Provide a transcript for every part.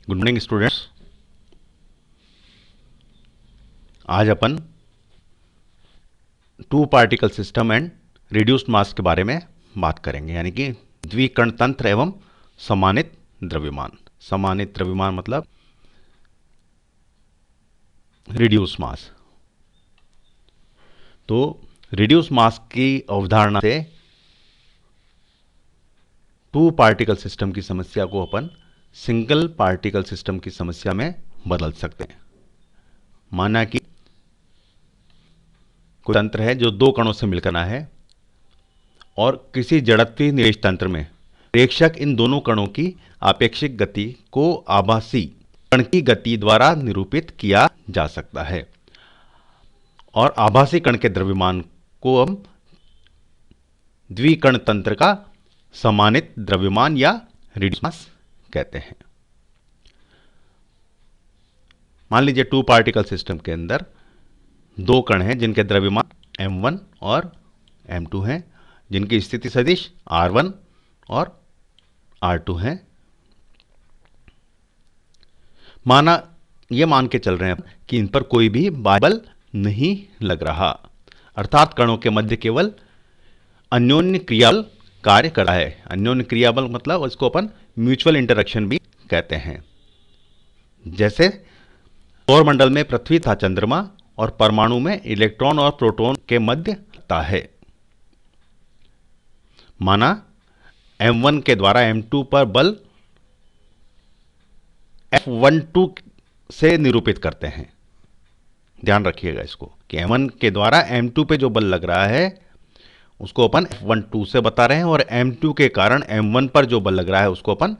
Good morning students. आज अपन two particle system and reduced mass के बारे में बात करेंगे, यानी कि द्विकण तंत्र एवं समानित द्रव्यमान। समानित द्रव्यमान मतलब रिड्यूस मास। तो रिड्यूस मास की अवधारणा से टू पार्टिकल सिस्टम की समस्या को अपन सिंगल पार्टिकल सिस्टम की समस्या में बदल सकते हैं। माना कि कोई तंत्र है जो दो कणों से मिलकर आना है और किसी जड़त्वीय निवेश तंत्र में प्रेक्षक इन दोनों कणों की आपेक्षिक गति को आभासी कण की गति द्वारा निरूपित किया जा सकता है और आभासी कण के द्रव्यमान को हम द्विकण तंत्र का समानित द्रव्यमान या रिड्यूस मास कहते हैं। मान लीजिए टू पार्टिकल सिस्टम के अंदर दो कण हैं जिनके द्रव्यमान m1 और m2 हैं, जिनकी स्थिति सदिश r1 और r2 हैं। ये मान के चल रहे हैं कि इन पर कोई भी बल नहीं लग रहा, अर्थात कणों के मध्य केवल अन्योन्य क्रियाबल कार्य कर रहा है। अन्योन्य क्रियाबल मतलब इसको अपन म्यूचुअल इंटरेक्शन भी कहते हैं। जैसे सौरमंडल में पृथ्वी तथा चंद्रमा और परमाणु में इलेक्ट्रॉन और प्रोटॉन के मध्य होता है। माना m1 के द्वारा m2 पर बल F12 से निरूपित करते हैं। ध्यान रखिएगा इसको कि m1 के द्वारा m2 पे जो बल लग रहा है उसको अपन F12 से बता रहे हैं और m2 के कारण m1 पर जो बल लग रहा है उसको अपन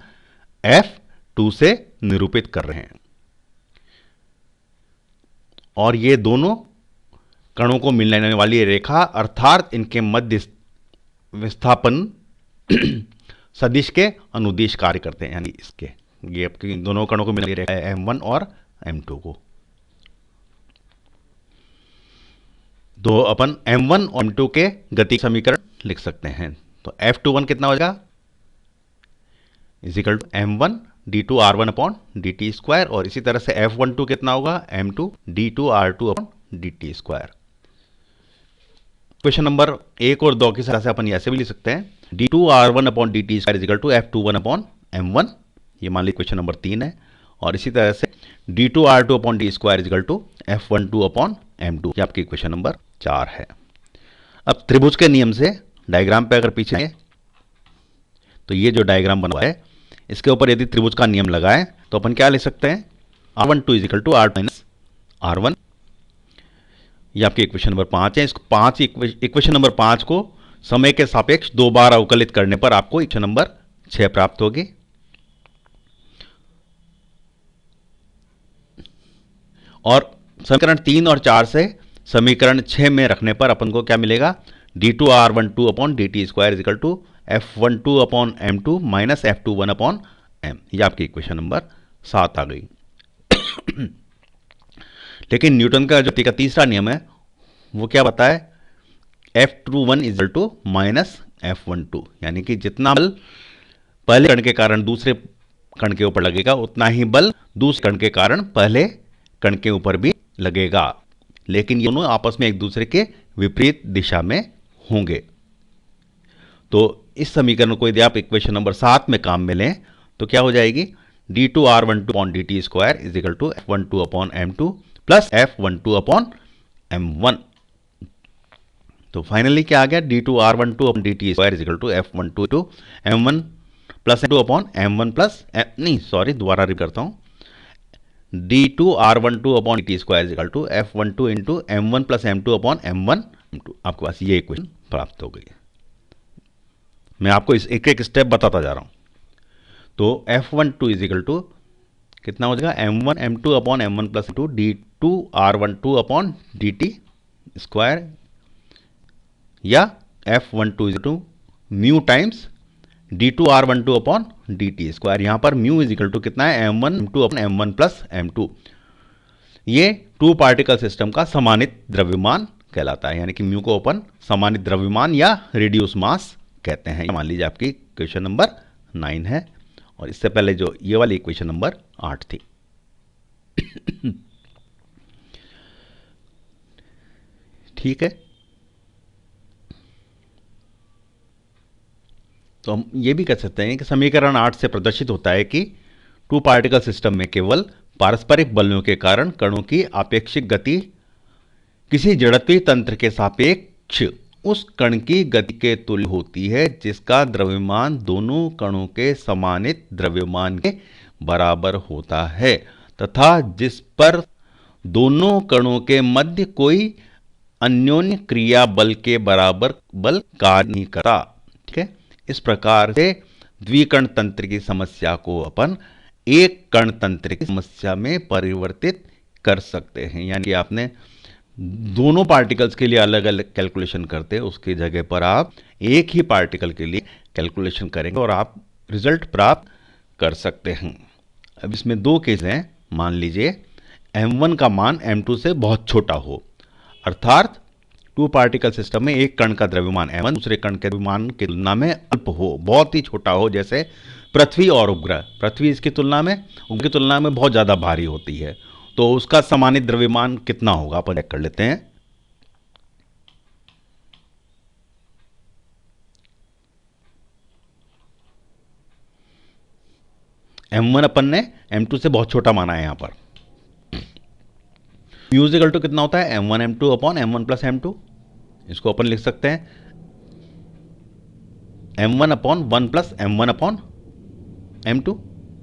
F2 से निरूपित कर रहे हैं। और ये दोनों कणों को मिलने वाली रेखा अर्थात इनके मध्य विस्थापन सदिश के अनुदिश कार्य करते हैं, यानी इसके ये दोनों कणों को मिलने वाली रेखा है m1 और m2 को। तो अपन m1 और m2 के गति समीकरण लिख सकते हैं। तो F21 कितना हो जाएगा is equal to m1 d2 r1 upon dt square, और इसी तरह से F12 कितना होगा m2 d2 r2 upon dt square. Question number 1 और 2 की तरह से अपन ऐसे भी लिख सकते हैं d2 r1 upon dt square is equal to F21 upon m1, ये मान लीजिए क्वेश्चन नंबर 3 है। और इसी तरह से d2 r2 upon D square is equal to F12 upon m2, ये आपकी क्वेश्चन नंबर 4 है। अब त्रिभुज के नियम से डायग्राम पे अगर पीछे है तो ये जो डायग्राम बना हुआ है इसके ऊपर यदि त्रिभुज का नियम लगाएं तो अपन क्या लिख सकते हैं r12 is equal to r minus r1, ये आपकी इक्वेशन नंबर 5 है। इसको इक्वेशन नंबर 5 को समय के सापेक्ष 2 बार अवकलित करने पर आपको इक्वेशन नंबर 6 प्राप्त होगी। और समीकरण 3 और 4 से समीकरण 6 में रखने पर अपन को क्या मिलेगा d2 r12 upon dt square is equal to F12 upon m2 minus F21 upon m, ये आपकी इक्वेशन नंबर 7 आ गई। लेकिन न्यूटन का जो का तीसरा नियम है वो क्या बताए F21 is equal to minus F12, यानी कि जितना बल पहले कण के कारण दूसरे कण के ऊपर लगेगा उतना ही बल दूसरे कण के कारण पहले कण के ऊपर भी लगेगा, लेकिन ये दोनों आपस में एक दूसरे के विपरीत दिशा में होंगे। तो इस समीकरण को यदि आप इक्वेशन नंबर 7 में काम में लें तो क्या हो जाएगी d2 r12 upon dt square is equal to F12 upon m2 plus F12 upon m1। तो फाइनली क्या आ गया d2 r12 upon dt square is equal to F12 to m1 plus m2 upon m1 plus दोबारा repeat करता हूं d2 r12 upon dt square is equal to F12 into m1 plus m2 upon m1 m2। आपके पास ये equation प्राप्त हो गई। मैं आपको इस एक एक स्टेप बताता जा रहा हूं। तो F12 इज इक्वल टू कितना हो जाएगा m1 m2 upon m1 plus m2 d2 r12 upon dt square, या F12 is equal to mu times d2 r12 upon dt square. यहां पर म्यू इज इक्वल टू कितना है m1 m2 upon m1 plus m2। ये to particle system का समानित द्रव्यमान कहलाता है, यानी कि म्यू को अपन समानित द्रव्यमान या रिड्यूस मास कहते हैं। मान लीजिए आपकी क्वेश्चन नंबर 9 है और इससे पहले जो ये वाली इक्वेशन नंबर 8 थी। ठीक है, तो हम ये भी कह सकते हैं कि समीकरण 8 से प्रदर्शित होता है कि टू पार्टिकल सिस्टम में केवल पारस्परिक बलों के कारण कणों की आपेक्षिक गति किसी जड़त्वीय तंत्र के सापेक्ष उस कण की गति के तुल्य होती है जिसका द्रव्यमान दोनों कणों के समानित द्रव्यमान के बराबर होता है तथा जिस पर दोनों कणों के मध्य कोई अन्योन्य क्रिया बल के बराबर बल कार्य नहीं करता। ठीक है, इस प्रकार से द्विकण तंत्र की समस्या को अपन एक कण तंत्र की समस्या में परिवर्तित कर सकते हैं। यानी कि आपने दोनों पार्टिकल्स के लिए अलग अलग कैलकुलेशन करते, उसकी जगह पर आप एक ही पार्टिकल के लिए कैलकुलेशन करेंगे और आप रिजल्ट प्राप्त कर सकते हैं। अब इसमें दो केस हैं। मान लीजिए m1 का मान m2 से बहुत छोटा हो, अर्थात टू पार्टिकल सिस्टम में एक कण का द्रव्यमान m1 दूसरे कण के द्रव्यमान की तुलना में अल्प हो, बहुत ही छोटा हो, जैसे पृथ्वी और उपग्रह। पृथ्वी इसकी तुलना में उपग्रह की तुलना में बहुत ज़्यादा भारी होती है, तो उसका समानित द्रव्यमान कितना होगा अपन चेक कर लेते हैं। m1 अपन ने m2 से बहुत छोटा माना है यहां पर। म्यूजिकल टू कितना होता है m1 m2 upon m1 plus m2। इसको अपन लिख सकते हैं m1 upon 1 plus m1 upon m2।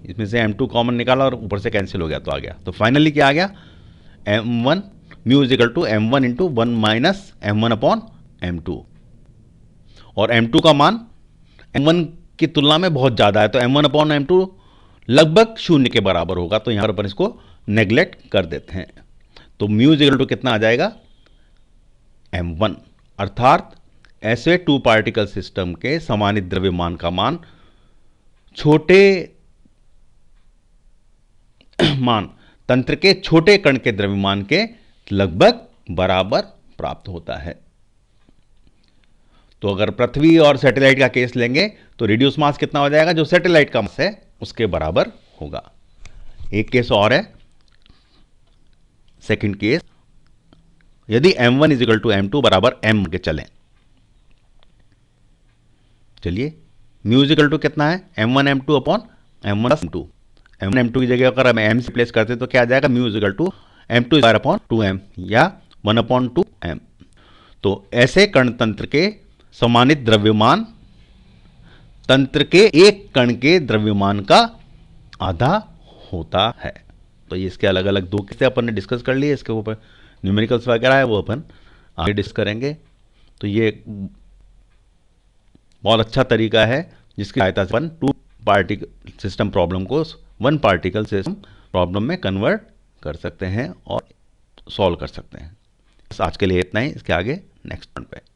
इसमें से m2 कॉमन निकाला और ऊपर से कैंसिल हो गया तो आ गया। तो फाइनली क्या आ गया, m1 musical to m1 into 1 minus m1 upon m2। और m2 का मान m1 की तुलना में बहुत ज़्यादा है, तो m1 अपॉन m2 लगभग शून्य के बराबर होगा। तो यहाँ पर अपन इसको नेग्लेक्ट कर देते हैं। तो म्यूजिकल टू कितना आ जाएगा, m1। अर्थात ऐसे टू पार्टिकल सिस्टम के समानित द्रव्यमान का मान छोटे मान तंत्र के छोटे कण के द्रव्यमान के लगभग बराबर प्राप्त होता है। तो अगर पृथ्वी और सैटेलाइट का केस लेंगे तो रिड्यूस मास कितना हो जाएगा, जो सैटेलाइट का मास है उसके बराबर होगा। एक केस और है, सेकंड केस, यदि m1 इजिकल टू m2 बराबर m के चलें। चलिए, म्यूजिकल टू कितना है, m1 m2 upon m1 plus m2। m1 m2 की जगह अगर हम m से प्लेस करते तो क्या आ जाएगा, musical to m2 square upon 2m या 1 अपॉन 2m। तो ऐसे कण तंत्र के समानित द्रव्यमान तंत्र के एक कण के द्रव्यमान का आधा होता है। तो ये इसके अलग अलग दो केस अपन ने डिस्कस कर लिए, इसके ऊपर न्यूमेरिकल्स वगैरह है वो अपन आगे डिस्कस करेंगे। तो ये बहुत अच्छा तरीका है जिसकी सहायता से अपन टू पार्टिकल सिस्टम प्रॉब्लम को वन पार्टिकल सिस्टम प्रॉब्लम में कन्वर्ट कर सकते हैं और सॉल्व कर सकते हैं। बस आज के लिए इतना ही, इसके आगे नेक्स्ट पॉइंट पे।